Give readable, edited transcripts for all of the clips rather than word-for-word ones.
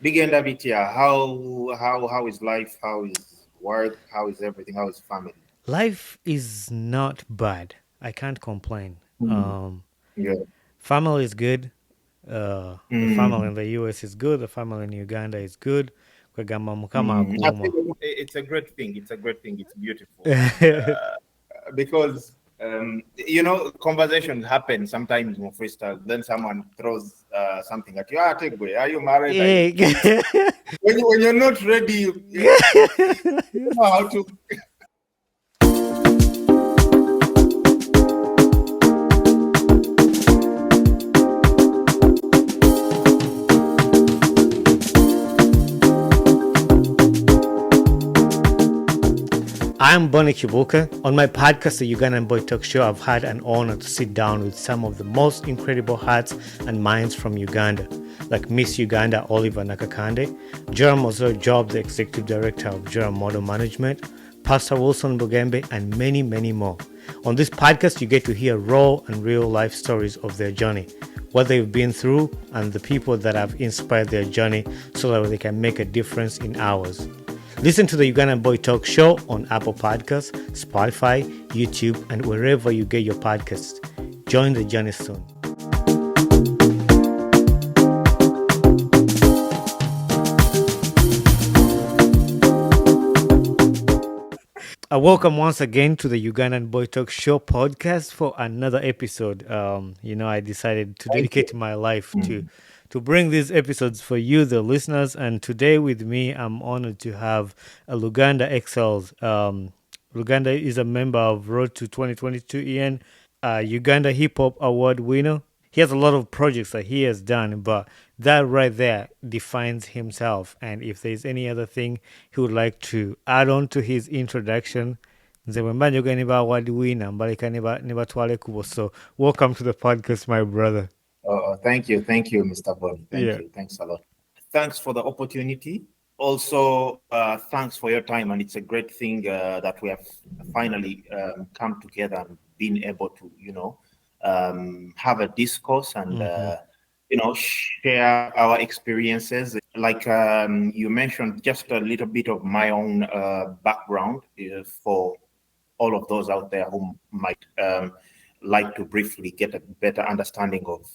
Big end of it, yeah. How is life? How is work? How is everything? How is family? Life is not bad. I can't complain. Mm. Yeah. Family is good. The family Mm. in the US is good. The family in Uganda is good. Kwegamba mukama I think akuuma. it's a great thing. It's a great thing. It's beautiful, and because conversations happen sometimes in freestyle. Then someone throws something at you. Ah, take away. Are you married? Are you Eh. kids? When you're not ready, you don't know how to. I'm Bonnie Kibuka. On my podcast, the Ugandan Boy Talk Show, I've had an honor to sit down with some of the most incredible hearts and minds from Uganda, like Miss Uganda Oliver Nakakande, Joram Ozor Job, the Executive Director of Joram Model Management, Pastor Wilson Bugembe, and many, many more. On this podcast, you get to hear raw and real life stories of their journey, what they've been through, and the people that have inspired their journey so that they can make a difference in ours. Listen to the Ugandan Boy Talk Show on Apple Podcasts, Spotify, YouTube, and wherever you get your podcasts. Join the journey soon. Welcome once again to the Ugandan Boy Talk Show podcast for another episode. I decided to Thank dedicate you. my life to Mm. to bring these episodes for you, the listeners. And today with me, I'm honored to have a Luganda XLs. Luganda is a member of Road to 2022 EN, Uganda Hiphop Award winner. He has a lot of projects that he has done, but that right there defines himself. And if there's any other thing he would like to add on to his introduction, nze bwe mba njogera ne ba award winner mbaleka ne batwala ekkubo. So welcome to the podcast, my brother. Thank you, Mr. Boni. Thank Yeah. you. Thanks a lot. Thanks for the opportunity. Also, thanks for your time, and it's a great thing that we have finally come together and been able to, have a discourse and Mm-hmm. share our experiences. Like you mentioned, just a little bit of my own background for all of those out there who might like to briefly get a better understanding of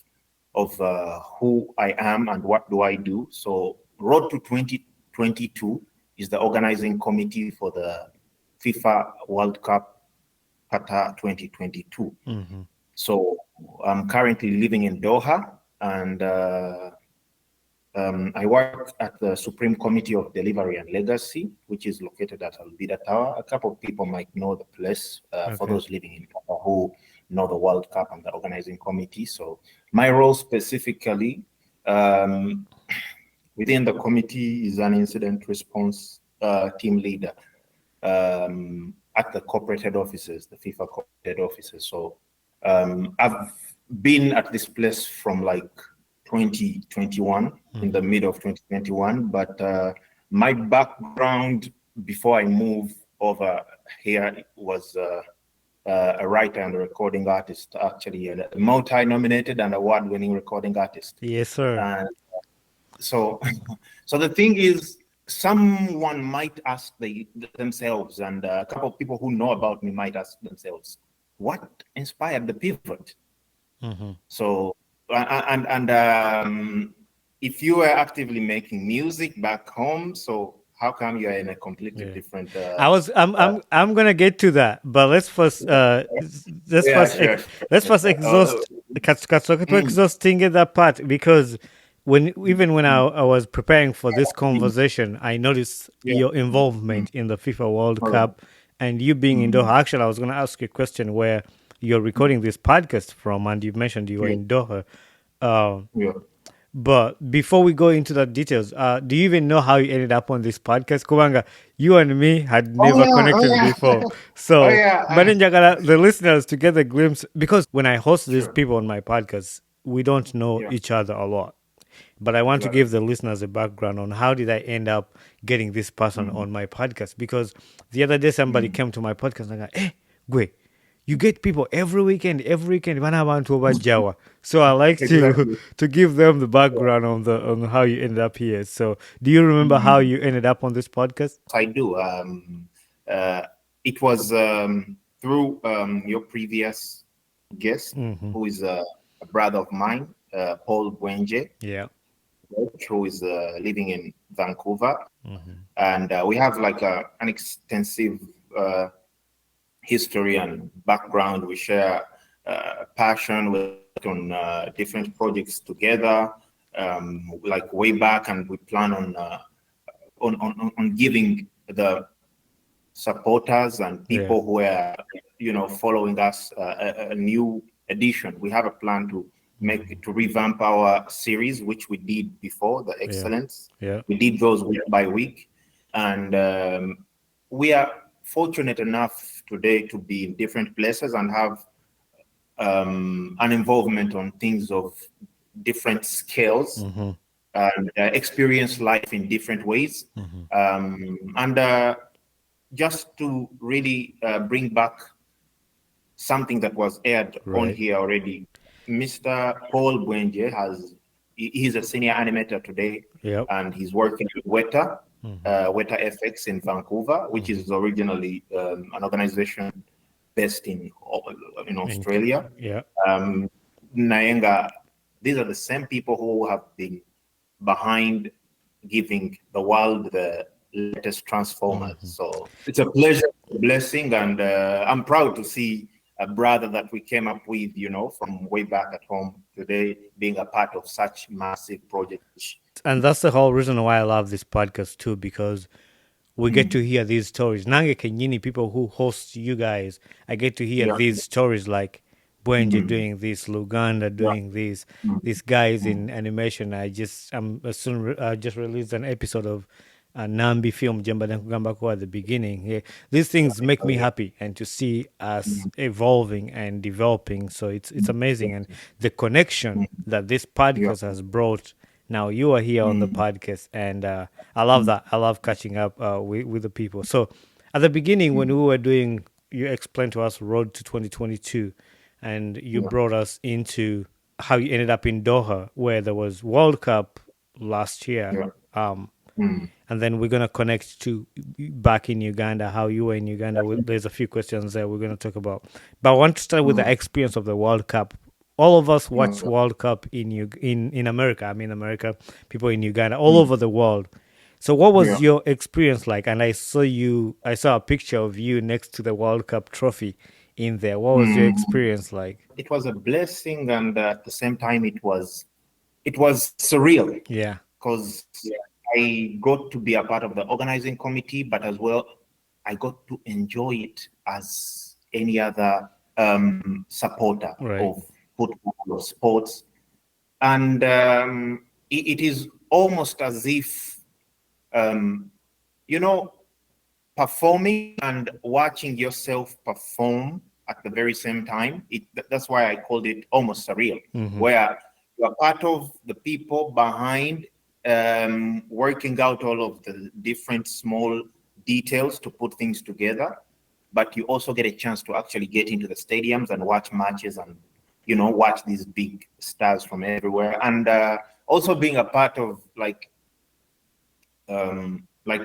who I am and what do I do. So, Road to 2022 is the organizing committee for the FIFA World Cup Qatar 2022. Mm-hmm. So, I'm currently living in Doha, and I work at the Supreme Committee of Delivery and Legacy, which is located at Albida Tower. A couple of people might know the place for Okay. those living in Qatar who know the World Cup and the organizing committee. So my role specifically um, within the committee is an incident response team leader at the corporate head offices, the FIFA corporate head offices. So I've been at this place from like 2021, in Mm-hmm. the middle of 2021. But my background before I moved over here was a writer and a recording artist, actually, a multi-nominated and award-winning recording artist. Yes, sir. And so, so the thing is, someone might ask themselves, and a couple of people who know about me might ask themselves, what inspired the pivot? Mm-hmm. So, and if you were actively making music back home, so how come you are in a completely Yeah. different? I was I'm gonna get to that, but let's Yeah, first sure. let's first exhaust katsoke to Mm, exhausting that part because even when I was preparing for this conversation, I noticed yeah. your involvement in the FIFA World All right. Cup and you being in Doha. Mm, Actually, I was gonna ask you a question where you're recording this podcast from, and you mentioned you were yeah, in Doha. Uh, yeah. but before we go into the details, do you even know how you ended up on this podcast? Kubanga, you and me had Oh never yeah, oh connected yeah, before. oh So, yeah. the listeners to get a glimpse, because when I host these Sure. people on my podcast, we don't know Yeah, each other a lot. But I want to got it. give the listeners a background on how did I end up getting this person Mm, on my podcast. Because the other day somebody mm, came to my podcast and I go, hey, Gwe, you get people every weekend when I want to about Jawa. So I like to Exactly. to give them the background on how you ended up here. So do you remember how Mm, you ended up on this podcast? I do. Uh, it was through your previous guest, Mm-hmm. who is a brother of mine, Paul Bwengye, Yeah. who is living in Vancouver. Mm-hmm. And we have like an extensive uh, history and background. We share passion. We work on different projects together, like way back, and we plan on giving the supporters and Yeah. people who are, following us a new edition. We have a plan to Mm-hmm. revamp our series, which we did before, the Yeah. Excellence. Yeah. We did those week by week, and we are fortunate enough today to be in different places and have an involvement on things of different scales Mm-hmm. and experience life in different ways. Mm-hmm. And just to really bring back something that was aired on Right. here already, Mr. Paul Bwengye he's a senior animator today, Yep. and he's working with Mm-hmm. Weta FX in Vancouver, which Mm-hmm. is originally an organization based in In, Australia. yeah. Um, Nayenga, these are the same people who have been behind giving the world the latest transformers. Mm-hmm. So it's a pleasure, a blessing, and I'm proud to see a brother that we came up with, from way back at home today, being a part of such massive projects. And that's the whole reason why I love this podcast too, because we get Mm, to hear these stories. Nange Kenyini, people who host you guys, I get to hear yeah. these stories like Bwenji Mm, doing this, Luganda yeah. doing this, Mm, these guys mm, in animation. I'm soon just released an episode of Nambi film Jamba Kugambako at the beginning. Yeah, these things make me yeah. happy, and to see us Mm, evolving and developing. So it's yeah. amazing, and the connection Mm, that this yeah. podcast has brought. Now you are here on the Mm, podcast, and I love mm, that. I love catching up with the people. So at the beginning, when mm, we were doing, you explained to us Road to 2022, and you yeah. brought us into how you ended up in Doha, where there was World Cup last year. Yeah. Um, Mm, and then we're gonna connect to back in Uganda, how you were in Uganda. There's a few questions there we're gonna talk about, but I want to start with the mm, experience of the World Cup. All of us yeah. watched World Cup in America. I mean, America, people in Uganda, all Mm, over the world. So, what was yeah. your experience like? And I saw a picture of you next to the World Cup trophy in there. What was your Mm. experience like? It was a blessing, and at the same time, it was surreal Yeah. because I got to be a part of the organizing committee, but as well, I got to enjoy it as any other supporter Right. of football or sports. And it is almost as if, um, you know, performing and watching yourself perform at the very same time. That's why I called it almost surreal, Mm-hmm. where you're part of the people behind, working out all of the different small details to put things together, but you also get a chance to actually get into the stadiums and watch matches and watch these big stars from everywhere, and also being a part of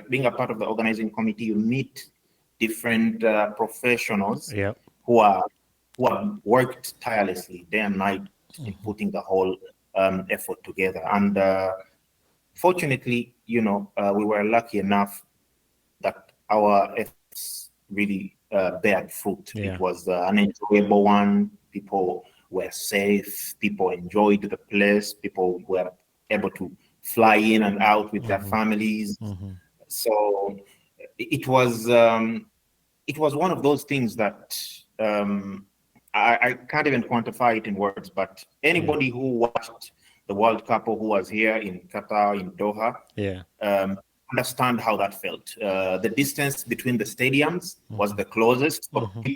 being a part of the organizing committee. You meet different professionals Yeah. who are who have worked tirelessly day and night in Mm-hmm. putting the whole effort together. And fortunately, we were lucky enough that our efforts really bared fruit. It Yeah. was an enjoyable one. People were safe. People enjoyed the place. People were able to fly in and out with their Mm-hmm. families. Mm-hmm. So it was one of those things that I can't even quantify it in words. But Yeah. anybody who watched the World Cup or who was here in Qatar, in Doha, Yeah. um, understand how that felt. The distance between the stadiums was Mm-hmm. the closest. So Mm-hmm.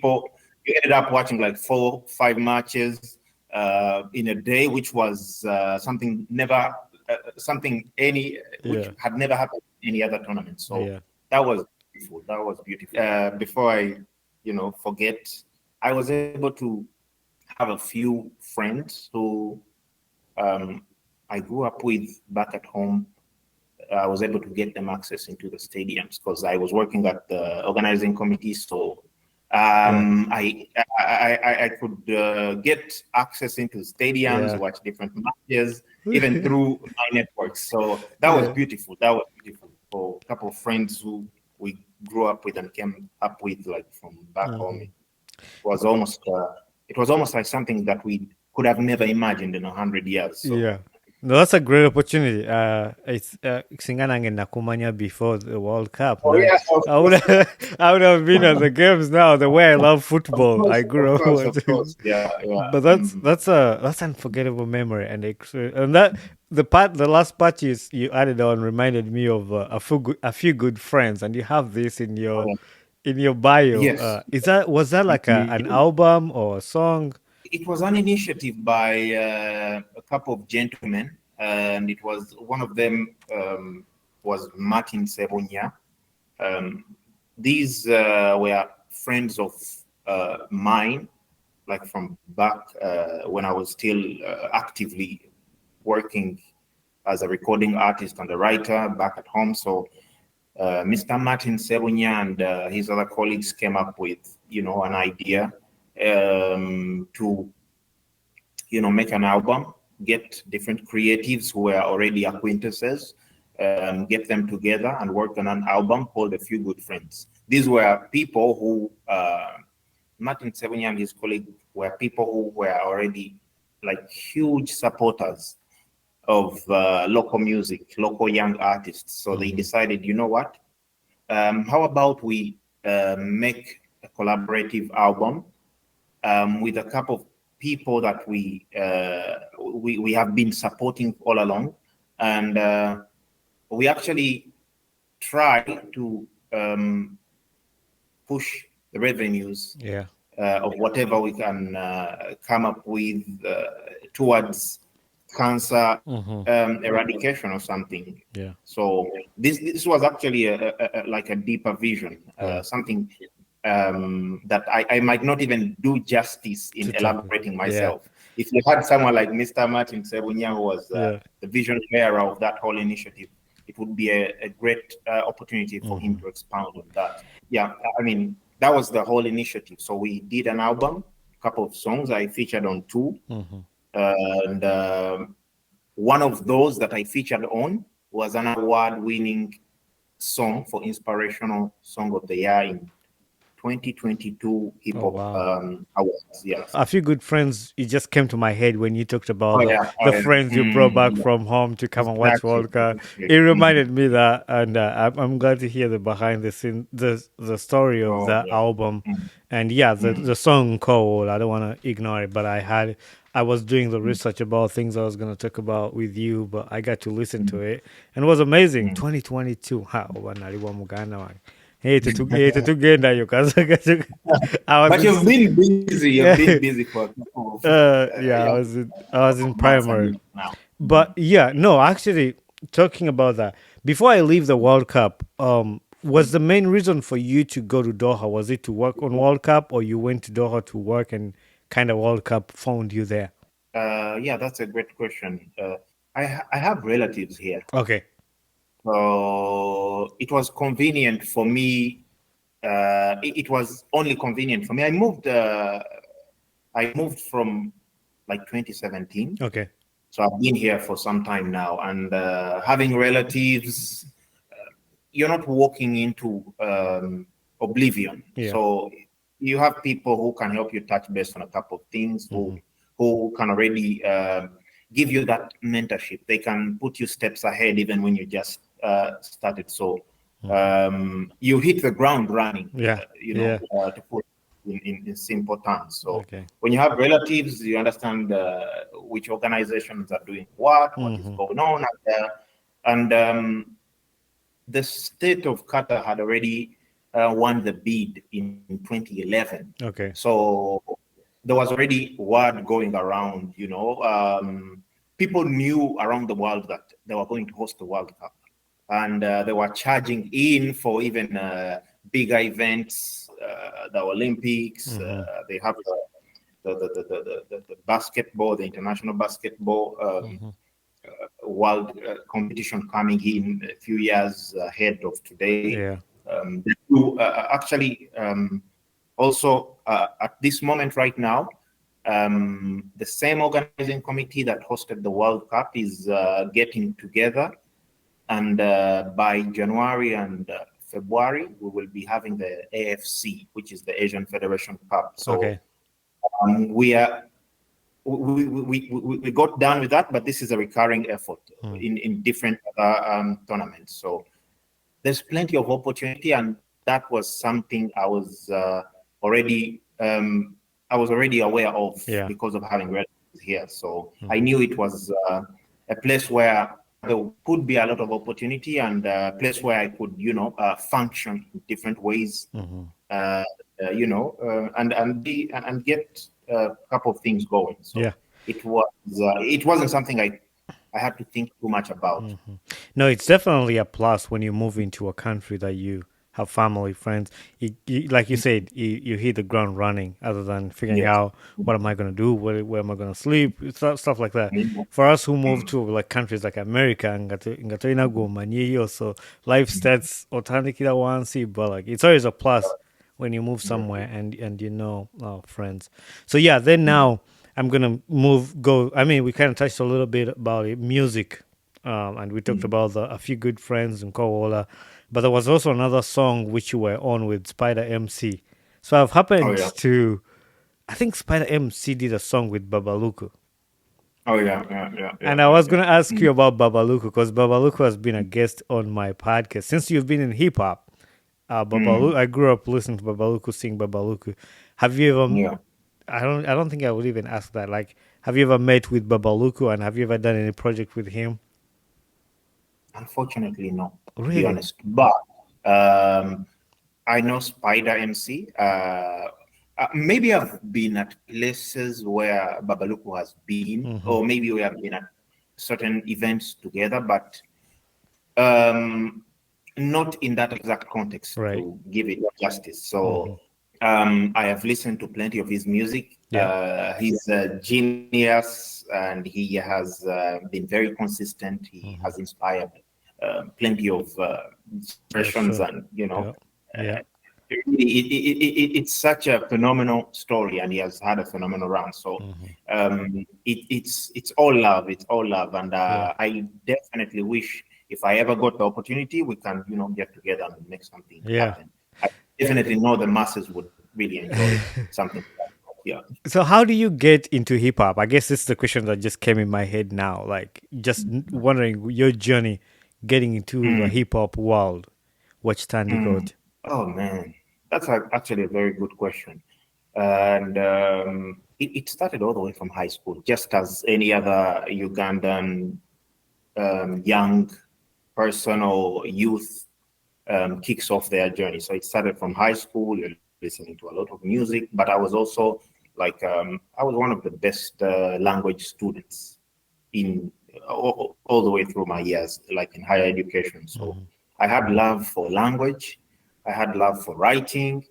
you ended up watching like 4, 5 matches in a day, which was which Yeah. had never happened in any other tournament. So Yeah. that was beautiful. That was beautiful. Before I, forget, I was able to have a few friends who I grew up with back at home. I was able to get them access into the stadiums because I was working at the organizing committee. So Yeah. I could get access into stadiums, Yeah. watch different matches, even through my networks. So that was Yeah. beautiful. That was beautiful for a couple of friends who we grew up with and came up with like from back home. Mhm. It was almost like something that we could have never imagined in 100 years. So Yeah. No, that's a great opportunity. It's Singanang and Nakumanya before the World Cup, oh man. yeah, of I would course, I would have been at the games now. The way I love football, I of grew up course, of watching. course. Yeah, yeah. But that's unforgettable memory, and that the last part you added on reminded me of a few good friends, and you have this Oh, yeah. in your bio. Yes, Is that was that like you an do. album or a song? It was an initiative by a couple of gentlemen, and it was one of them was Martin Sebunya. Um, these were friends of mine, like from back when I was still actively working as a recording artist and a writer back at home. So Mr. Martin Sebunya and his other colleagues came up with, an idea to, make an album, get different creatives who were already acquaintances, get them together and work on an album called A Few Good Friends. These were people who, Martin Sebunya and his colleague were people who were already like huge supporters of local music, local young artists. So they decided, you know what? How about we make a collaborative album with a couple of people that we have been supporting all along, and we actually try to push the revenues Yeah. of whatever we can come up with towards cancer Hmm. eradication or something. Yeah. So this was actually like a deeper vision, Yeah. something that I might not even do justice in To talk. elaborating Yeah. myself. If you had someone like Mr. Martin Sebunya, who was Yeah. the vision bearer of that whole initiative, it would be a great opportunity for him Hmm. to expound on that. Yeah, I mean, that was the whole initiative. So we did an album, a couple of songs. I featured on two. Hmm. And one of those that I featured on was an award-winning song for Inspirational Song of the Year in 2022 Hip Oh Hop wow. Awards. Yes. A few good friends. It just came to my head when you talked Oh about yeah. Oh the yeah. friends you brought back Yeah. from home to come and watch Exactly. World Cup. Exactly. It reminded me that, and I'm glad to hear the behind the scene, the story of Oh that yeah. album, Mm, and yeah, mm, the song Cold. I don't want to ignore it, but I was doing the mm, research about things I was going to talk about with you, but I got to listen to mm, it, and it was amazing. mm. 2022. Ha, wanaliwa Muganda wange. Hey, tugenda yo kaza. I was But in you've been busy. You've been yeah. busy for a couple of Yeah, yeah, I was in months and primary. years now. But yeah, no, actually talking about that, before I leave the World Cup, was the main reason for you to go to Doha, was it to work on World Cup, or you went to Doha to work and kind of World Cup found you there? Yeah, that's a great question. I have relatives here, Okay. so it was convenient for me. It was only convenient for me. I moved from like 2017, Okay. so I've been here for some time now, and having relatives, you're not walking into oblivion. Yeah. So you have people who can help you touch base on a couple of things, Hmm. who can already give you that mentorship. They can put you steps ahead even when you just started. So you hit the ground running, Yeah. Yeah. to put in simple terms. So Okay. when you have relatives, you understand which organizations are doing what is Hmm. going on, and the state of Qatar had already won the bid in 2011. Okay. So there was already word going around, people knew around the world that they were going to host the World Cup. And they were charging in for even bigger events, the Olympics. They have the basketball, the international basketball world competition coming in a few years ahead of today. Yeah. Actually, also at this moment right now, the same organizing committee that hosted the World Cup is getting together, and by January and February, we will be having the AFC, which is the Asian Federation Cup. So Okay. we got done with that, but this is a recurring effort in different tournaments. So there's plenty of opportunity, and that was something I was already aware of because of having relatives here. So I knew it was a place where there could be a lot of opportunity, and a place where I could, function in different ways, and get a couple of things going. So it wasn't something I had to think too much about. No, it's definitely a plus when you move into a country that you have family, friends. Like you said, you hit the ground running, other than figuring out what am I going to do, where am I going to sleep, stuff like that. For us who move to like countries like America, so life starts automatically at once, but like it's always a plus when you move somewhere and friends. So yeah, then now I'm gonna go. I mean, we kind of touched a little bit about it, music, and we talked about a few good friends in Kowola, but there was also another song which you were on with Spider MC. So I've happened to, I think Spider MC did a song with Babaluku. Oh yeah. And I was gonna ask you about Babaluku because Babaluku has been a guest on my podcast since you've been in hip hop. Babaluku, I grew up listening to Babaluku sing Babaluku. Have you ever? I don't think I would even ask that. Like, have you ever met with Babaluku, and have you ever done any project with him? Unfortunately, no. Really? To be honest, but I know Spider MC. Maybe I've been at places where Babaluku has been, or maybe we have been at certain events together, but not in that exact context, to give it justice. So I have listened to plenty of his music. He's a genius, and he has been very consistent. He has inspired plenty of expressions, and it's such a phenomenal story, and he has had a phenomenal run. So it's all love. It's all love, and I definitely wish, if I ever got the opportunity, we can get together and make something happen. I definitely know the masses would really enjoy something like that. Yeah. So how do you get into hip hop? I guess this is the question that just came in my head now. Like, just wondering your journey getting into the hip hop world. What stand you got? Oh man, that's actually a very good question. And it started all the way from high school, just as any other Ugandan young person or youth kicks off their journey. So it started from high school, you're listening to a lot of music, but I was also like, I was one of the best language students in all the way through my years, like in higher education. So I had love for language, I had love for writing,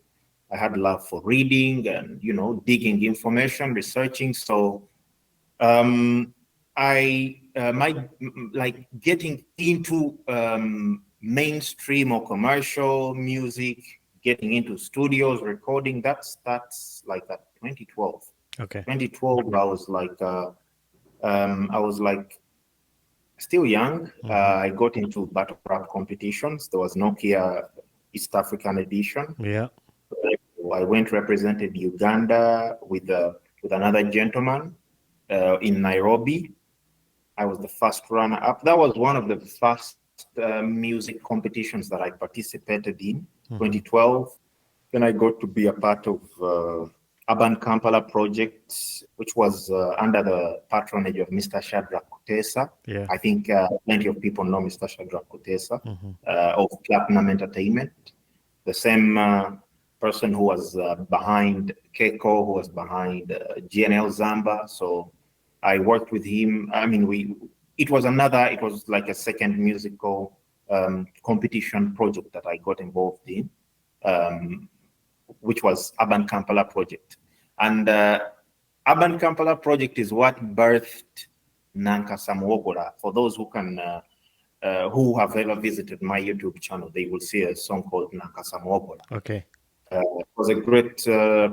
I had love for reading and, digging information, researching. So getting into mainstream or commercial music, getting into studios, recording, that's like at 2012. Okay. 2012, I was like still young. I got into battle rap competitions. There was Nokia East African edition. Yeah. I went represented Uganda with another gentleman in Nairobi. I was the first runner up. That was one of the first music competitions that I participated in, 2012. Then I got to be a part of Urban Kampala project, which was under the patronage of Mr. Shadrach Kutesa. Yeah. I think plenty of people know Mr. Shadrach Kutesa of Platinum Entertainment. The same person who was behind Keiko, who was behind GNL Zamba. So I worked with him. I mean, it was like a second musical competition project that I got involved in. which was Urban Kampala project. And Urban Kampala project is what birthed Nankasa Muwogola. For those who have ever visited my YouTube channel, they will see a song called Nankasa Muwogola. Okay. It was a great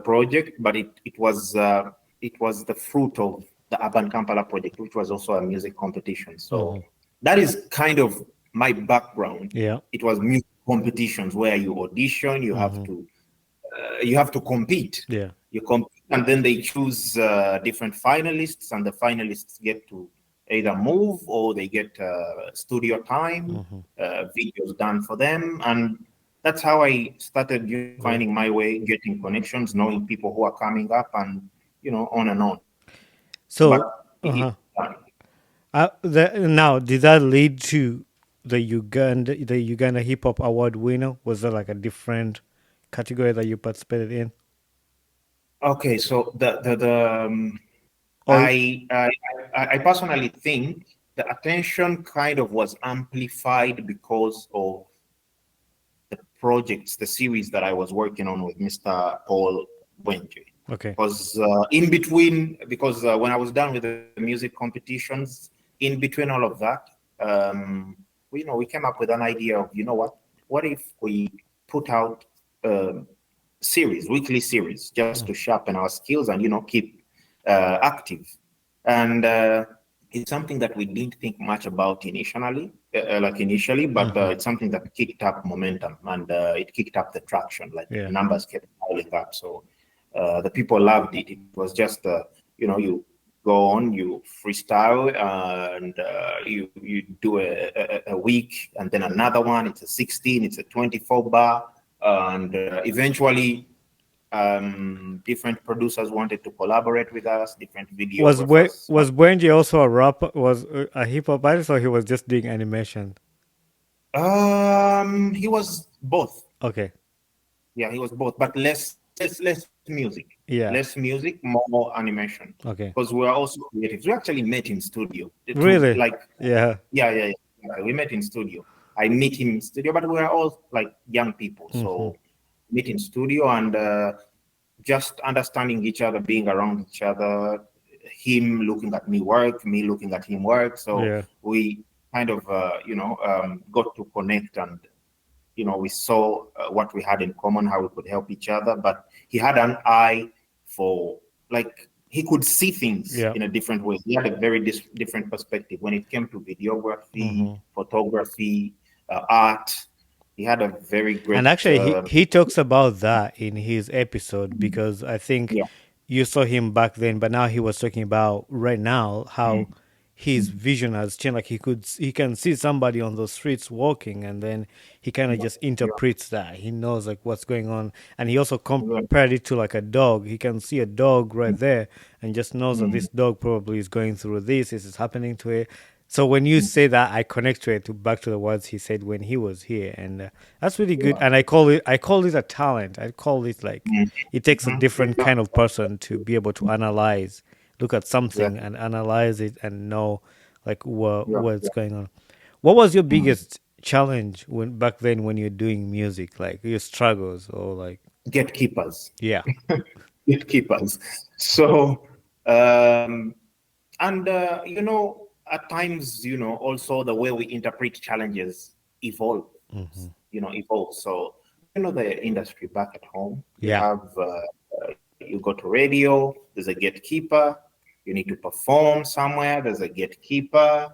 project, but it was the fruit of the Urban Kampala project, which was also a music competition. So that is kind of my background. Yeah. It was music competitions where you audition, you have to compete. Yeah. You compete, and then they choose different finalists, and the finalists get to either move or they get studio time, videos done for them, and that's how I started finding my way, getting connections, knowing people who are coming up, and on and on. But So, now, did that lead to the Uganda Hip Hop Award winner? Was there like a different category that you participated in? okay, so Or I personally think the attention kind of was amplified because of the projects, the series that I was working on with Mr. Bwengye. okay, Because in between, because when I was done with the music competitions, in between all of that, we came up with an idea of, what if we put out weekly series, just to sharpen our skills and keep active. And it's something that we didn't think much about initially, but it's something that kicked up momentum, and it kicked up the traction. Like yeah, numbers kept piling up, so the people loved it. It was just you go on, you freestyle, and you do a week, and then another one. It's a 16, it's a 24 bar, and eventually different producers wanted to collaborate with us, different videographers. was Bwenji also a rapper? Was a hip hop artist, or he was just doing animation? He was both. Okay, Yeah, he was both, but less music. yeah, Less music, more animation. okay, Because we are also creatives. We actually met in studio. really, yeah, Yeah. We met in studio. I meet him in studio, but we are all like young people. So meet in studio and just understanding each other, being around each other, him looking at me work, me looking at him work. So yeah, we kind of, got to connect, and we saw what we had in common, how we could help each other. But he had an eye for, like, he could see things yeah. in a different way. He had a very different perspective when it came to videography, photography, art. He had a very And great, actually, he talks about that in his episode, because I think yeah. you saw him back then, but now he was talking about right now how his vision has changed. Like he can see somebody on the streets walking, and then he kind of just interprets that. He knows like what's going on, and he also compared it to like a dog. He can see a dog right there, and just knows that this dog probably is going through this. This is happening to it. So when you say that, I connect to it back to the words he said when he was here, and that's really good. And I call it a talent. I call it like it takes a different kind of person to be able to analyze, look at something Exactly. and analyze it and know like Yeah. what's going on. What was your biggest challenge when back then when you're doing music, like your struggles or like Gatekeepers. yeah, Gatekeepers. So, and at times, also the way we interpret challenges evolve. So, the industry back at home, you yeah, have, you go to radio, there's a gatekeeper. You need to perform somewhere, there's a gatekeeper.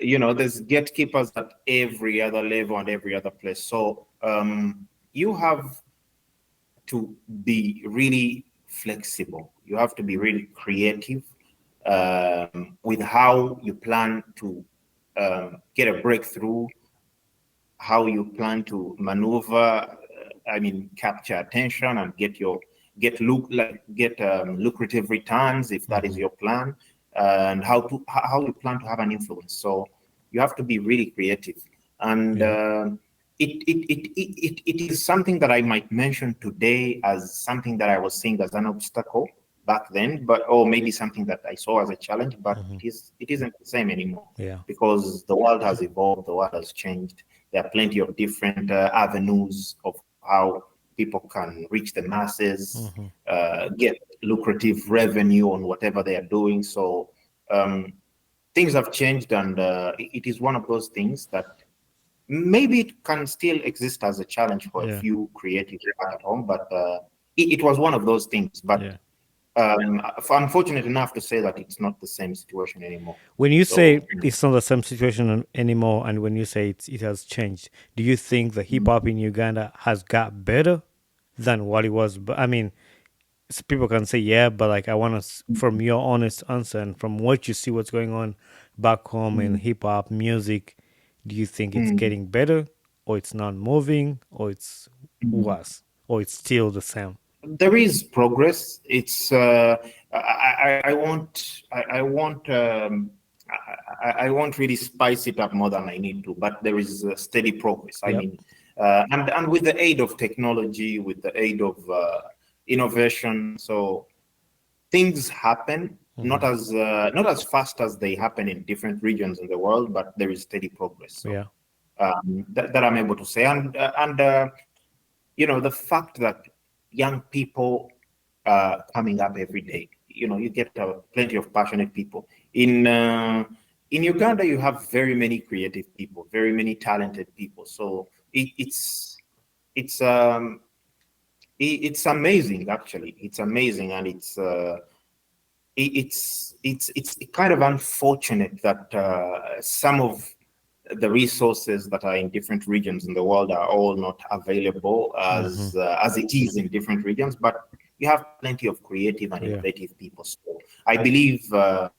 There's gatekeepers at every other level and every other place. So you have to be really flexible. You have to be really creative with how you plan to get a breakthrough, how you plan to maneuver. Capture attention and get lucrative returns if that is your plan, and how you plan to have an influence. So you have to be really creative, and yeah, it is something that I might mention today as something that I was seeing as an obstacle back then, or maybe something that I saw as a challenge, but it isn't the same anymore, yeah, because the world has evolved, the world has changed. There are plenty of different avenues of how people can reach the masses, Mhm. get lucrative revenue on whatever they are doing. So things have changed, and it is one of those things that maybe it can still exist as a challenge for a Yeah. few creatives back at home, but it was one of those things. But Yeah. I'm fortunate enough to say that it's not the same situation anymore. When you So say it's not the same situation anymore, and when you say it has changed, do you think the hip hop in Uganda has got better than what it was? But I mean, people can say yeah, but like I want to, from your honest answer and from what you see, what's going on back home in mm, hip hop music, do you think it's mm, getting better, or it's not moving, or it's mm. worse, or it's still the same? There is progress. It's I won't I won't I won't really spice it up more than I need to, but there is steady progress. I Yep. mean, and with the aid of technology, with the aid of innovation, so things happen Hmm. not as fast as they happen in different regions in the world, but there is steady progress. So Yeah. that I'm able to say, and the fact that young people coming up every day, you get plenty of passionate people in Uganda. You have very many creative people, very many talented people. So it's it's amazing. Actually, it's amazing, and it's kind of unfortunate that some of the resources that are in different regions in the world are all not available Hmm. as it is in different regions. But you have plenty of creative and Yeah. innovative people. So I believe that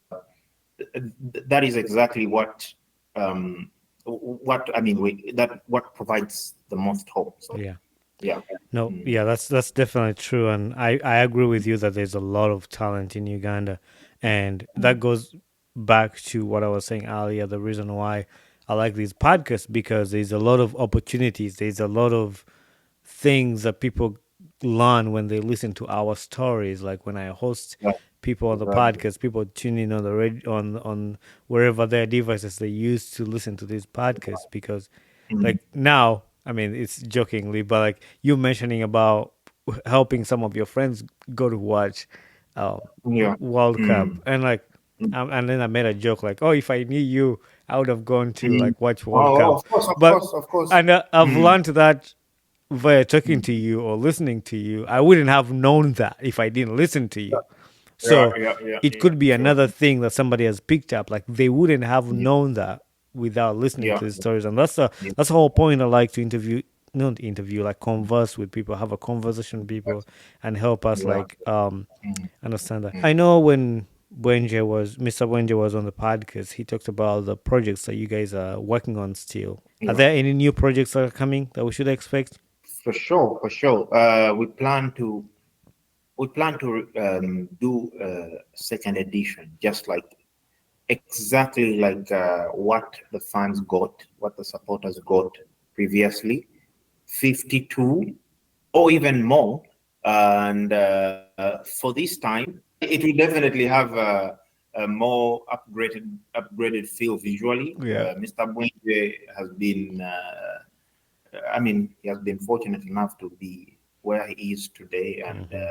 is exactly what I mean. That what provides the most hope. So Yeah. yeah. No, Mm, yeah, that's definitely true, and I agree with you that there's a lot of talent in Uganda, and that goes back to what I was saying earlier. The reason why I like these podcasts, because there's a lot of opportunities. There's a lot of things that people learn when they listen to our stories. Like when I host yeah, people on the exactly. podcast, people tune in on the radio, on wherever their devices they use to listen to these podcasts. Because Mm, like now, I mean, it's jokingly, but like you mentioning about helping some of your friends go to watch uh, yeah. World Cup, Mm, and like, mm, and then I made a joke like, oh, if I knew you, I would have gone to mm. like watch World Oh, Cup. of course, of But course, of course. and I've Mm, learned that via talking to mm. you or listening to you, I wouldn't have known that if I didn't listen to you. Yeah, So yeah, yeah, it yeah, could be sure. another thing that somebody has picked up. Like they wouldn't have Yeah, known that without listening yeah, to these stories. And that's the whole point. I like to interview, not interview, like converse with people, have a conversation with people, and help us yeah. like Mm, understand that. mm, I know when Mr. Bwengye was on the podcast, he talked about the projects that you guys are working on still. Are yeah. there any new projects that are coming that we should expect? For sure, for sure. We plan to do a second edition, just like exactly like what the fans got, what the supporters got previously, 52 or even more. And for this time, it will definitely have a more upgraded feel visually. Yeah. Mr. Bwengye has been, I mean, he has been fortunate enough to be where he is today. And Hmm.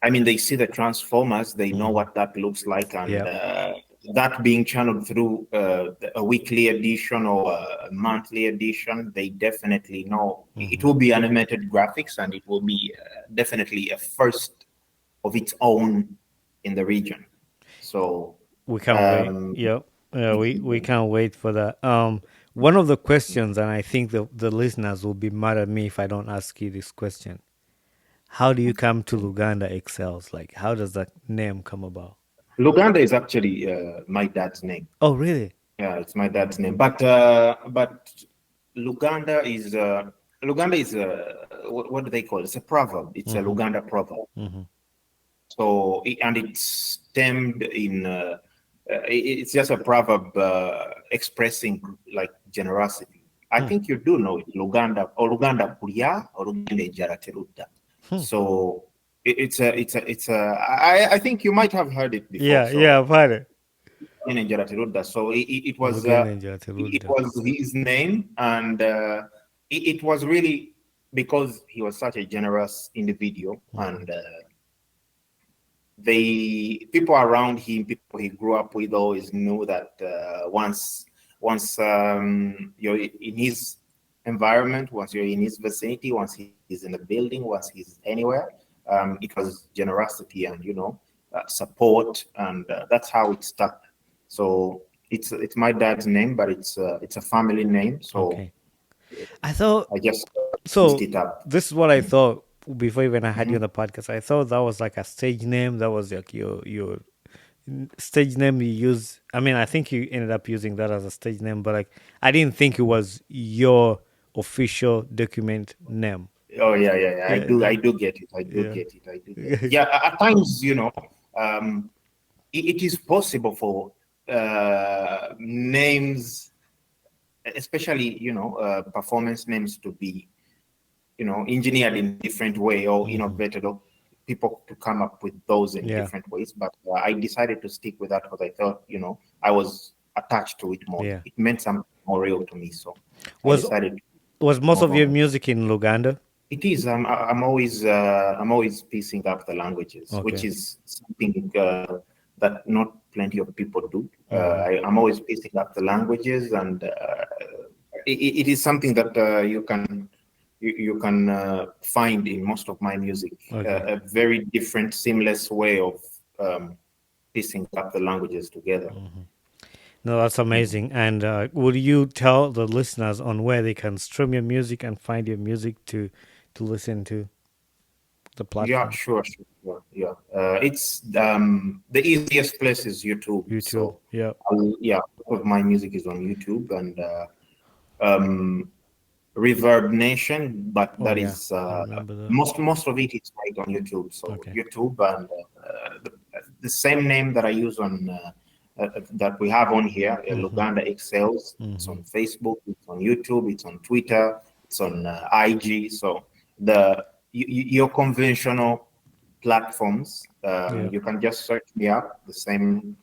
I mean, they see the Transformers, they know Hmm. what that looks like. And Yeah. that being channeled through a weekly edition or a monthly edition, they definitely know it Hmm. will be animated graphics, and it will be definitely a first of its own in the region. So, We can't wait. um, Yep. We can't wait for that. One of the questions, and I think the listeners will be mad at me if I don't ask you this question. How do you come to Luganda XLs? Like, how does that name come about? Luganda is actually my dad's name. Oh, really? Yeah, it's my dad's name. But Luganda is what do they call it? It's a proverb. It's a Mm-hmm. Luganda proverb. Mm-hmm. So and it's stemmed in it's just a proverb expressing like generosity. I Hmm. think you do know it. Luganda kulya or Luganda ejara terudda. Hmm. So I think you might have heard it before. Yeah, yeah, So I've had it. So Luganda it Njataruda. was his name, and it was really. because he was such a generous individual, Mhm. and the people around him, people he grew up with, always knew that once you're in his environment, once you're in his vicinity, once he's in the building, once he's anywhere, it was generosity and support, and that's how it stuck. So it's my dad's name, but it's a family name, so Okay. I thought I just mixed so. it up. This is what I thought before even I had you on Mhm. the podcast. I thought that was like a stage name. That was like your stage name you use. I mean, I think you ended up using that as a stage name, but like I didn't think it was your official document name. Oh yeah. I Yeah, do, I do get it. I do yeah. get it. I do get it. Yeah, at times, um, it is possible for names, especially performance names, to be engineered in a different way or Hmm. innovated, or people to come up with those in Yeah, different ways. But I decided to stick with that because I thought I was attached to it more. yeah. It meant something more real to me, so I Was decided to was most move of your on. music in Luganda? It is. I'm always piecing up the languages, which Okay. is something that not plenty of people do. Hmm. I'm always piecing up the languages, and it is something that you can find in most of my music. Okay. A very different, seamless way of piecing up the languages together. Hmm. No, that's Mm. amazing. And would you tell the listeners on where they can stream your music and find your music to listen to the Yeah, platforms? sure. Yeah, it's the easiest place is YouTube. YouTube. So, Yeah. yeah, most of my music is on YouTube, and um, Reverb Nation, but Oh that yeah, is I remember that. most of it is right on YouTube. So Okay. YouTube, and the same name that I use on that we have on here, Mm-hmm. Luganda XLs. It's Mm-hmm. on Facebook, it's on YouTube, it's on Twitter, it's on IG. So the your conventional platforms, Yeah. you can just search me up, the same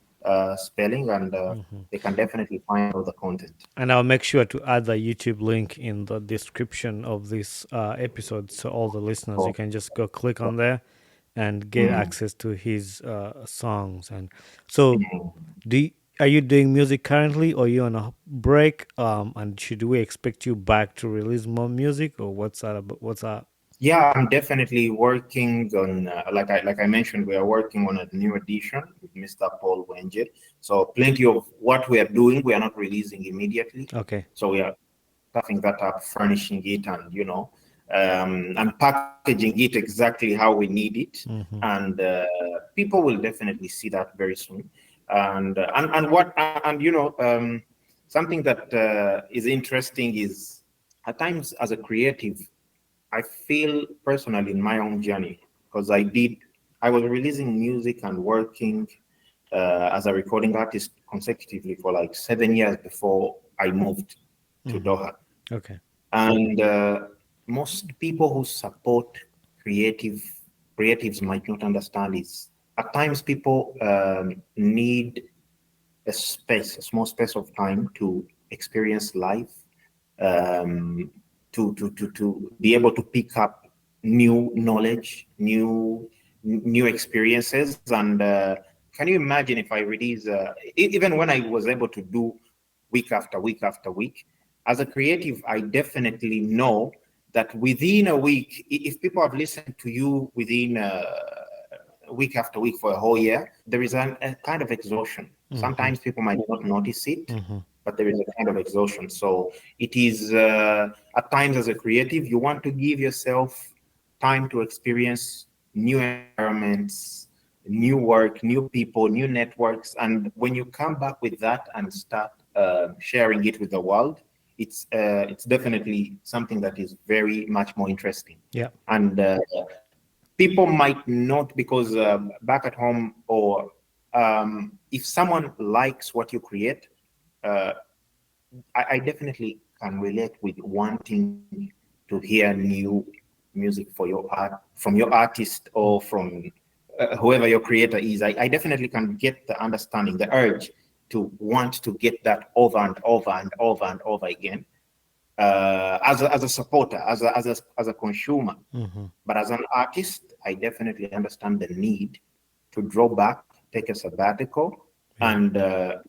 spelling, and Mm-hmm. they can definitely find all the content. And I'll make sure to add the YouTube link in the description of this episode, so all the listeners, you So, can just go click on there and get mm, access to his songs. And so, mm. do you, are you doing music currently, or are you on a break? And should we expect you back to release more music, or what's that about? What's that? Yeah, I'm definitely working on, like I mentioned, we are working on a new edition with Mr. Bwengye. So plenty of what we are doing, we are not releasing immediately. Okay. So we are stuffing that up, furnishing it, and and packaging it exactly how we need it. Mm-hmm. And people will definitely see that very soon. And something that is interesting is, at times as a creative, I feel personally in my own journey, because I was releasing music and working as a recording artist consecutively for like 7 years before I moved to Mm-hmm. Doha. Okay. And most people who support creative creatives might not understand is, at times people need a small space of time to experience life, um, to be able to pick up new knowledge, new experiences. And can you imagine if I release, even when I was able to do week after week after week, as a creative, I definitely know that within a week, if people have listened to you within week after week for a whole year, there is a kind of exhaustion. Mm-hmm. Sometimes people might not notice it, Mm-hmm. but there is a kind of exhaustion. So it is, at times as a creative, you want to give yourself time to experience new environments, new work, new people, new networks. And when you come back with that and start sharing it with the world, it's definitely something that is very much more interesting. Yeah. And people might not, because back at home, or if someone likes what you create, uh, I definitely can relate with wanting to hear new music for your art, from your artist, or from whoever your creator is. I definitely can get the understanding, the urge to want to get that over and over and over and over again. as a supporter, as a consumer. Mm-hmm. But as an artist, I definitely understand the need to draw back, take a sabbatical, Yeah. and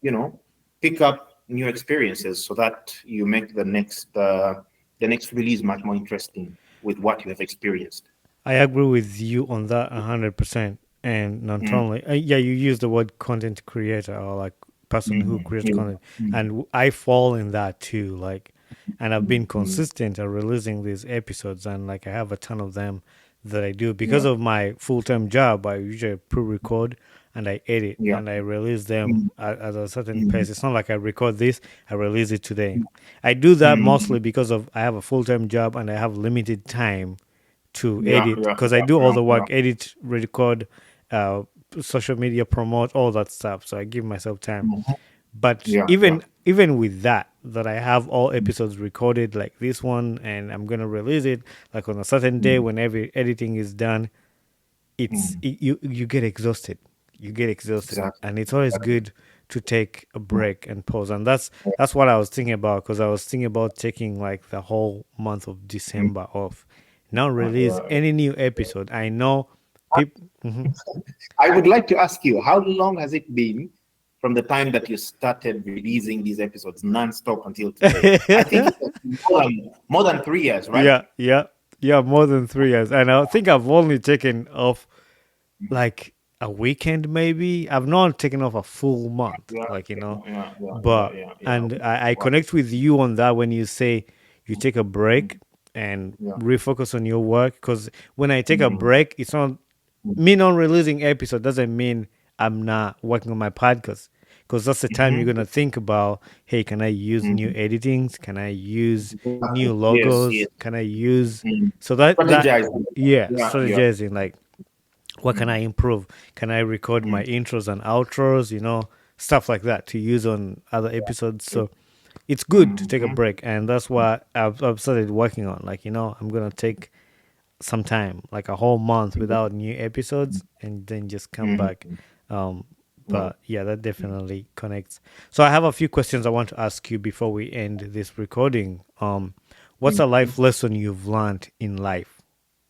pick up new experiences so that you make the next release much more interesting with what you have experienced. I agree with you on that 100%. And not Mm, only, yeah, you use the word content creator or like person who creates yeah, content, and I fall in that too. Like, and I've been mm, consistent at releasing these episodes, and like I have a ton of them that I do because yeah, of my full time job. I usually pre-record and I edit yeah, and I release them mm, at a certain mm, pace. It's not like I record this, I release it today. I do that mm, mostly because of I have a full time job and I have limited time to yeah, edit yeah, because I yeah, do all yeah, the yeah. work, edit, record, uh, social media, promote, all that stuff. So I give myself time. Mhm. But Yeah, yeah. even with that I have all episodes recorded like this one, and I'm gonna release it like on a certain day Mm, when every editing is done. mm. You get exhausted. You get exhausted, Exactly. and it's always Exactly. good to take a Yeah, break and pause. And that's what I was thinking about because I was thinking about taking like the whole month of mm, December off, not yeah, release yeah. any new episode. I know people. I would like to ask you, how long has it been from the time that you started releasing these episodes non-stop until today? I think it's more than 3 years, right? Yeah, yeah, yeah, more than 3 years, and I think I've only taken off like a weekend maybe. I've not taken off a full month, Yeah, like yeah, yeah, yeah, yeah, but yeah, yeah. and I Wow. connect with you on that when you say you take a break and Yeah. refocus on your work. Because when I take a Mm, break, it's not mm, me not releasing episode doesn't mean I'm not working on my podcast. Because that's the time you're mhm, gonna think about, hey, can I use new mhm. editings? Can I use Exactly. new Yes, logos? yes. Can I use Mm. so that Strategizing. yeah, Yeah, yeah. strategizing like what can I Mm, improve? Can I record my mm, intros and outros, stuff like that to use on other episodes? yeah. So it's good to take a Mhm, break, and that's what I've started working on. Like, I'm gonna take some time, like a whole month without new episodes, and then just come mhm, back. Um, yeah. but yeah, that definitely connects. So I have a few questions I want to ask you before we end this recording. What's a Mhm. life lesson you've learned in life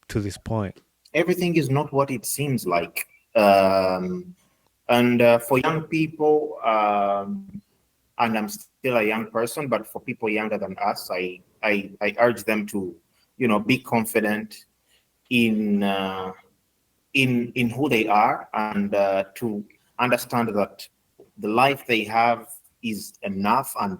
to this point? Everything is not what it seems like. And for young people, and I'm still a young person, but for people younger than us, I urge them to, be confident in in who they are, and to understand that the life they have is enough, and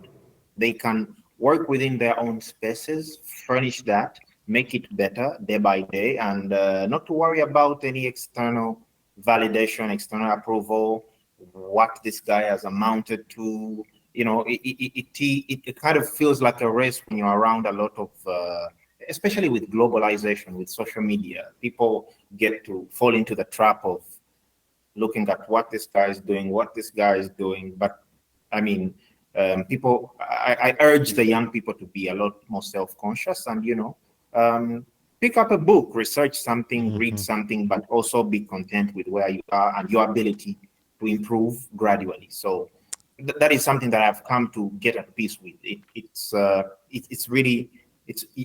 they can work within their own spaces, furnish that, make it better day by day, and not to worry about any external validation, external approval, what this guy has amounted to. It kind of feels like a race when you're around a lot of especially with globalization, with social media. People get to fall into the trap of looking at what this guy is doing, what this guy is doing. But I mean, I urge the young people to be a lot more self-conscious, and pick up a book, research something, read Hmm. something, but also be content with where you are and your ability to improve gradually. So that is something that I've come to get at peace with. It's really,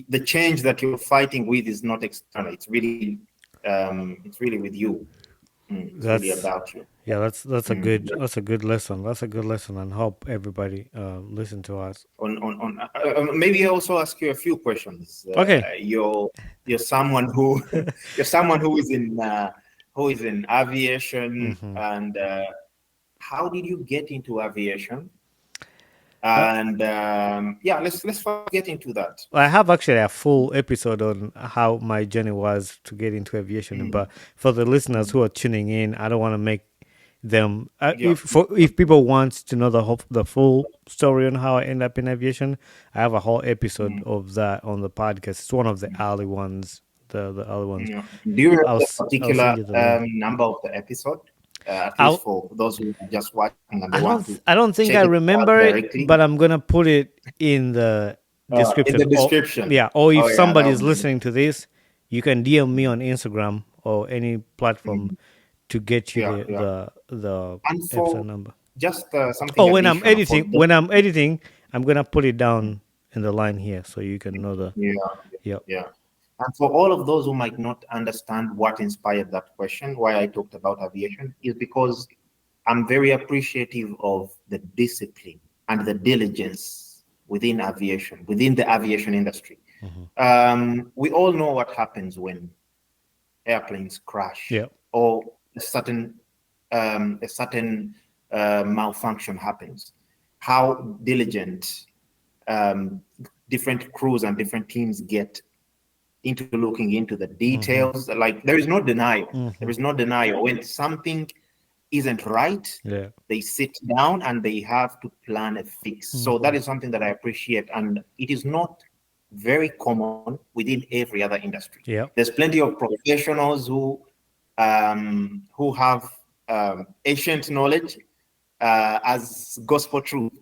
the change that you're fighting with is not external. It's really with you. It's really That's about you. Yeah, that's a Mm. good lesson. That's a good lesson, and hope everybody listen to us. Maybe I also ask you a few questions. Okay. You're someone who you're someone who is in aviation, Hmm. and how did you get into aviation? Uh, And yeah, let's first get into that. I have actually a full episode on how my journey was to get into aviation, Mm, but for the listeners mm, who are tuning in, I don't want to make them. yeah. If people want to know the full story on how I end up in aviation, I have a whole episode Mm, of that on the podcast. It's one of the mm, early ones. The early ones. yeah. Do you remember the I'll send particular you the link. number of the episode? At least I'll for those who are just watching and they want to I don't think I check it out remember it, directly. but I'm gonna put it in the In the description. Or description. yeah, or Oh if yeah, somebody that is would be. listening to this, you can DM me on Instagram or any platform Mm, to get you yeah, the yeah. And episode for number. just something Oh, additional for those. when I'm editing, I'm gonna put it down in the line here, so you can know the. Yeah, Yep. yeah. And for all of those who might not understand what inspired that question, why I talked about aviation, is because I'm very appreciative of the discipline and the diligence within the aviation industry. Mm-hmm. We all know what happens when airplanes crash Yep. or a certain malfunction happens. How diligent um, different crews and different teams get into looking into the Mm-hmm. details. Like there is no denial. There Mm-hmm. is no denial when something isn't right. Yeah. They sit down and they have to plan a fix. So Mm-hmm. that is something that I appreciate, and it is not very common within every other industry. Yep. There's plenty of professionals who have ancient knowledge as gospel truth,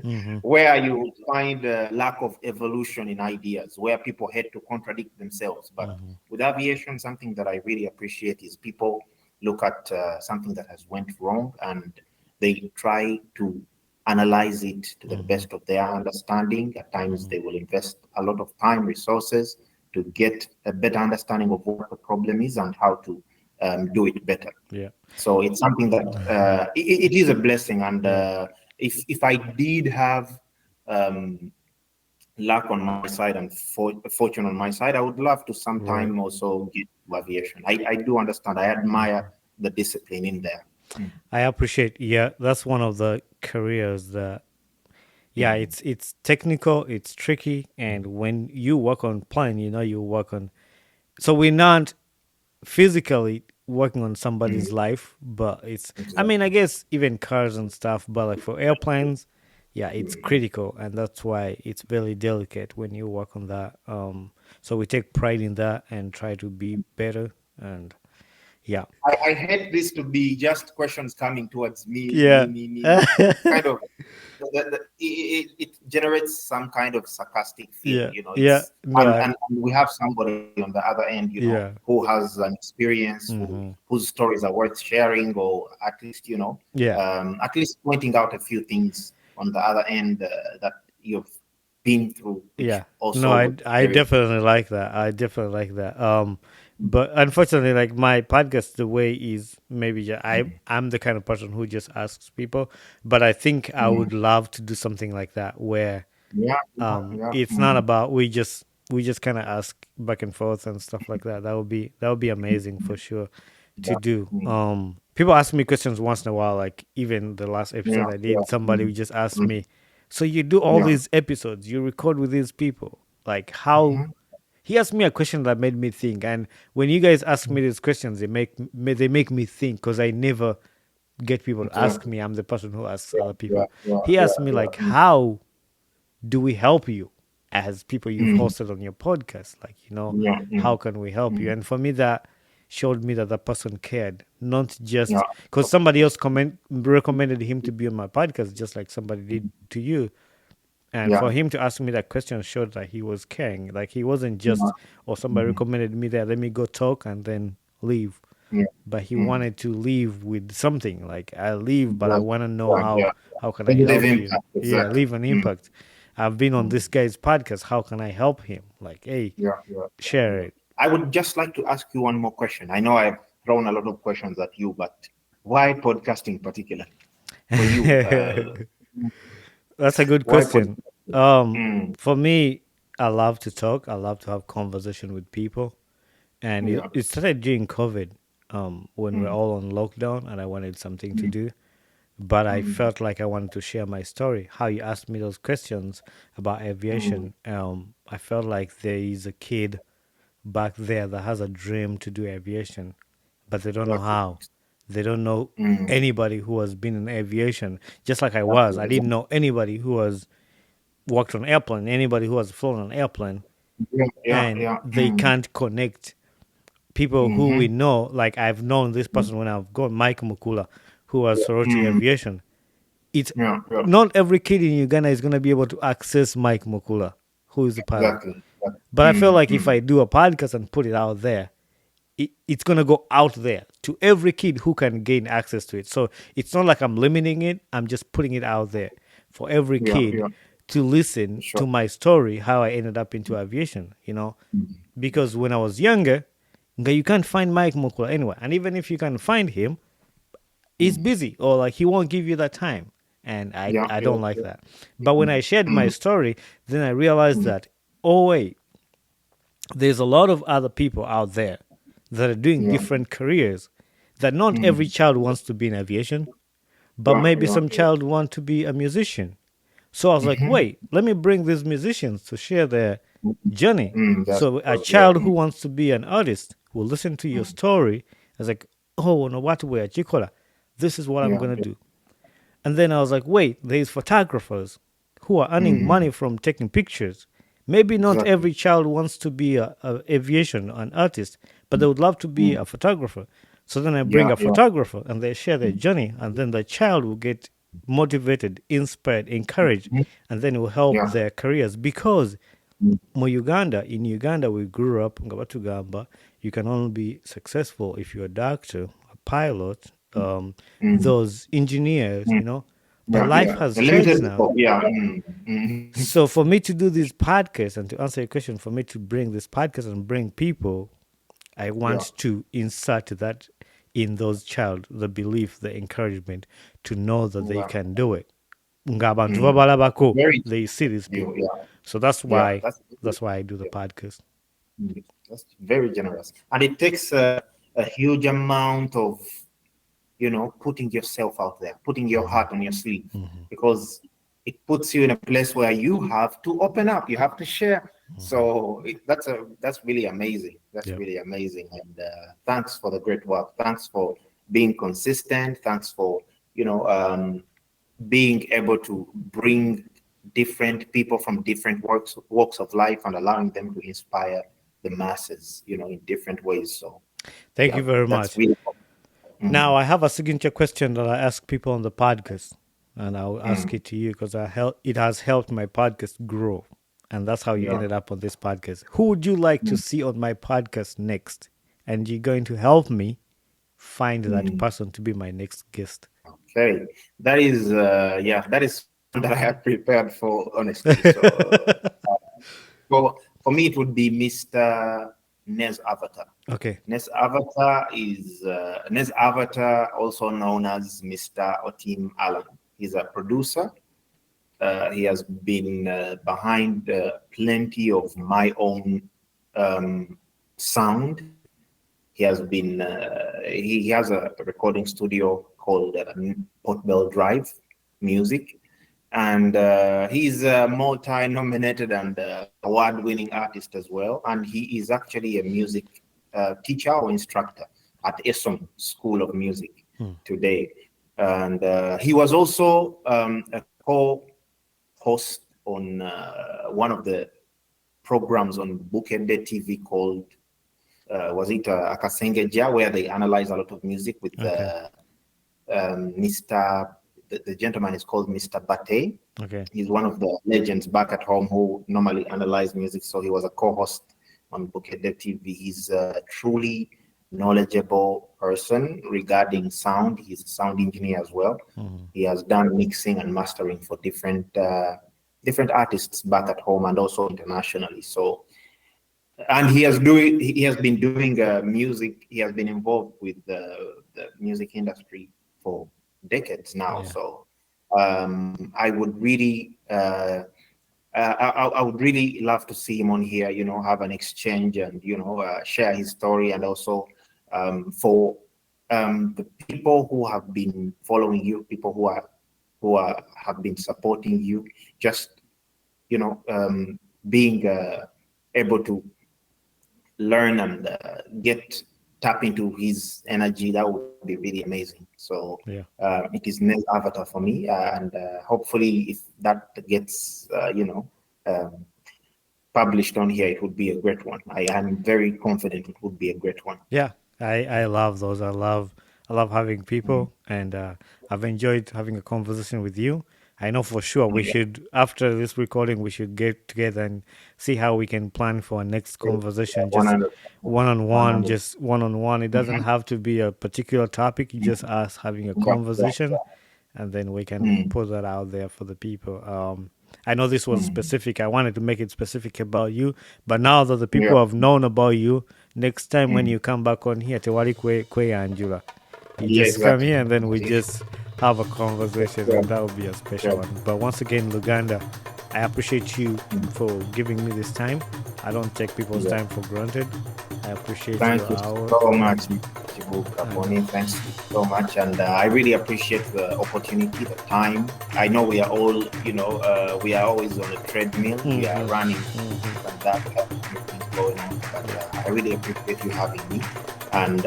Mm-hmm. where you find a lack of evolution in ideas, where people had to contradict themselves. But Mm-hmm. with aviation, something that I really appreciate is people look at something that has went wrong and they try to analyze it to the Mm-hmm. best of their understanding. At times, Mm-hmm. they will invest a lot of time, resources to get a better understanding of what the problem is and how to do it better. Yeah. So it's something that it is a blessing. And Yeah. if I did have um, luck on my side and fortune on my side, I would love to Right. sometime also get to aviation. I do understand. I admire the discipline in there. Mm, I appreciate. Yeah, that's one of the careers that. Yeah, mm, it's technical, it's tricky, and when you work on plane, you work on. So we're not physically working on mm, somebody's life, but it's. I mean, I exactly. guess even cars and stuff, but like for airplanes, yeah, it's Mm, critical, and that's why it's very delicate when you work on that. So we take pride in that and try to be better, and yeah, I hate this to be just questions coming towards me, yeah, kind of it generates some kind of sarcastic feeling, yeah, yeah. it's No, and we have somebody on the other end, yeah, who has an experience, hmm, whose stories are worth sharing, or at least, yeah. at least pointing out a few things on the other end that you've been through, which Yeah. No, also I would be I very. definitely like that. I definitely like that. But unfortunately, like my podcast, the way is maybe I'm the kind of person who just asks people. But I think I Mm, would love to do something like that where yeah, yeah, yeah. it's not about we just kind of ask back and forth and stuff like that. That would be amazing for sure to Yeah, do. mm, People ask me questions once in a while. Like even the last yeah, episode I yeah, did, somebody mm, would just ask mm, me, "So you do all yeah. these episodes? You record with these people? Like how?" Mhm. He asked me a question that made me think. And when you guys ask me these questions, they make me think because I never get people to ask Exactly. me. I'm the person who asks Yeah, other yeah, people. yeah, He yeah, asked me yeah. like, "How do we help you as people you've Mm, hosted on your podcast? Like, yeah, how can we help you?" mm, And for me, that showed me that the person cared, not yeah, just because somebody else recommended him to be on my podcast, just like somebody did to you. And yeah, for him to ask me that question showed that he was caring. Like he wasn't yeah, just, "Oh, somebody mm, recommended me that. Let me go talk and then leave." yeah, But he mm, wanted to leave with something. Like I leave, but I exactly. want to know Yeah, how yeah. how can I Positive help you? impact, Yeah, exactly. leave an Mm, impact. I've been on mm, this guy's podcast. How can I help him? Like, hey, yeah, yeah, yeah, share yeah. it. I would just like to ask you one more question. I know I've thrown a lot of questions at you, but why podcasting particularly for you? That's a good Why question. podcasting? Mm, For me, I love to talk. I love to have conversation with people, and it, yeah, it started during COVID, when we're mm, all on lockdown, and I wanted something to do. But I mm, felt like I wanted to share my story. How you asked me those questions about mm, aviation, I felt like there is a kid back there that has a dream to do aviation, but they don't know exactly. how. They don't know Mm, anybody who has been in aviation, just like I was. exactly, I didn't exactly. know anybody who has worked on airplane, anybody who has flown an airplane, Yeah, yeah, and yeah. they Mm, can't connect people who we mm-hmm. know. Like I've known this person when I've gone, Mike Mukula, who was Yeah, Sorority mm, Aviation. It's yeah, yeah. not every kid in Uganda is going to be able to access Mike Mukula, who is the pilot. Exactly. Exactly. But I feel Mm, like if mm, I do a podcast and put it out there, it's going to go out there to every kid who can gain access to it. So it's not like I'm limiting it, I'm just putting it out there for every yeah, kid yeah. to listen Sure. to my story, how I ended up into aviation, because when I was younger, you can't find Mike Mukula anywhere. And even if you can find him, he's busy or like he won't give you that time. And Yeah. I Yeah. don't like Yeah. that. But when I shared my Mm, story, then I realized mm, that, oh, wait, there's a lot of other people out there that are doing yeah. different careers, that not every Mm, child wants to be in aviation, but yeah. maybe Yeah. some Yeah. child want to be a musician. So I was like, Mm-hmm. wait, let me bring these musicians to share their journey. That's So a true. Yeah. child who wants to be an artist will listen to your Mm, story. It's like, oh, no, what way, Chikola, this is what I'm yeah. gonna Yeah. do. And then I was like, wait, there's photographers who are earning Mm, money from taking pictures. Maybe not exactly. every child wants to be a aviation, an artist, but they would love to be Mm, a photographer. So then I bring yeah. a Yeah. photographer and they share their journey, and then the child will get motivated, inspired, encouraged, Mhm. and then it will help Yeah. their careers. Because Mm, in Uganda, we grew up, Ngabatugamba, you can only be successful if you're a doctor, a pilot, mm, those engineers, mm. But Yeah. life Yeah. has The limited changed now. scope. Yeah. Mm, mm, So for me to do this podcast and to answer your question, for me to bring this podcast and bring people, I yeah. want to insert that in those child, the belief, the encouragement to know that they Yeah. can do it. Ngabantu Mm. babalabako, Very they see these you. people. Yeah. So that's Yeah. why I do the Yeah. podcast. That's very generous, and it takes a huge amount of putting yourself out there, putting your heart on your sleeve, because it puts you in a place where you have to open up, you have to share. So that's really amazing. That's Yep. really amazing, and thanks for the great work. Thanks for being consistent. Thanks for being able to bring different people from different walks of life and allowing them to inspire the masses, in different ways. So Thank yeah, you very that's much. really Now, mm, I have a signature question that I ask people on the podcast, and I'll ask mm, it to you because it has helped my podcast grow. And that's how you yeah. ended up on this podcast. Who would you like to Mm, see on my podcast next? And you're going to help me find that mm. person to be my next guest. Okay, that is someone that I have prepared for, honestly. So for me, it would be Mr. Nez Avatar. Okay. Nez Avatar, also known as Mr. Otim Allen. He's a producer. He has been behind plenty of my own sound. He has been he has a recording studio called Port Bell Drive Music, and he's a multi-nominated and award-winning artist as well. And he is actually a music teacher or instructor at Esom School of Music today. And he was also a co-host on one of the programs on Bukende TV called was it Akasengeja, where they analyze a lot of music with Okay. Mr. The gentleman is called Mr. Bate. Okay. He's one of the legends back at home who normally analyze music. So he was a co-host on Bukede TV. He's a truly knowledgeable person regarding sound. He's a sound engineer as well. He has done mixing and mastering for different artists back at home and also internationally. So and he has been doing music. He has been involved with the music industry for decades now. Yeah. So I would really I would really love to see him on here, have an exchange and share his story, and also for the people who have been following you, people who have been supporting you, just being able to learn and tap into his energy. That would be really amazing. So Yeah. it is Nez Avatar for me, and hopefully if that gets um, published on here, it would be a great one. I am very confident it would be a great one. Yeah, I love those. I love having Mm. people, and I've enjoyed having a conversation with you. I know for sure we Yeah. should, after this recording, we should get together and see how we can plan for our next conversation. Just 100. one on one, 100. just one on one. It doesn't Mhm. have to be a particular topic. Just us having a Yeah, yeah, conversation, and then we can yeah. put that out there for the people. I know this was specific. I wanted to make it specific about you, but now that the people Yeah. have known about you, next time when you come back on here, tewali kwe Angela, you Yeah, just come exactly. here and then we just have a conversation, Yeah. and that would be a special Yeah. one. But once again, Luganda, I appreciate you for giving me this time. I don't take people's Yeah. time for granted. I appreciate Thank your you hour. so much, Chibuka Boni. Thanks so much, and I really appreciate the opportunity, the time. I know we are all, we are always on a treadmill. We are running and that things going on, but I really appreciate you having me, and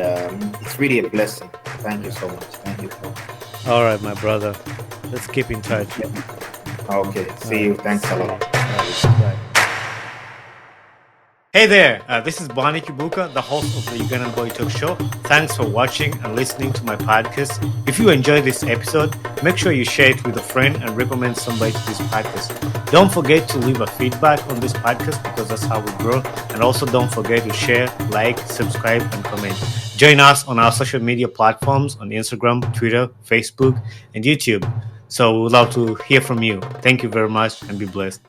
it's really a blessing. Thank you so much. Thank you so much. All right, my brother. Let's keep in touch. Okay. See you. Thanks a lot. Bye. Hey there, this is Bwengye Kibuka, the host of the Ugandan Boy Talk Show. Thanks for watching and listening to my podcast. If you enjoyed this episode, make sure you share it with a friend and recommend somebody to this podcast. Don't forget to leave a feedback on this podcast because that's how we grow. And also don't forget to share, like, subscribe, and comment. Join us on our social media platforms on Instagram, Twitter, Facebook, and YouTube. So we would love to hear from you. Thank you very much and be blessed.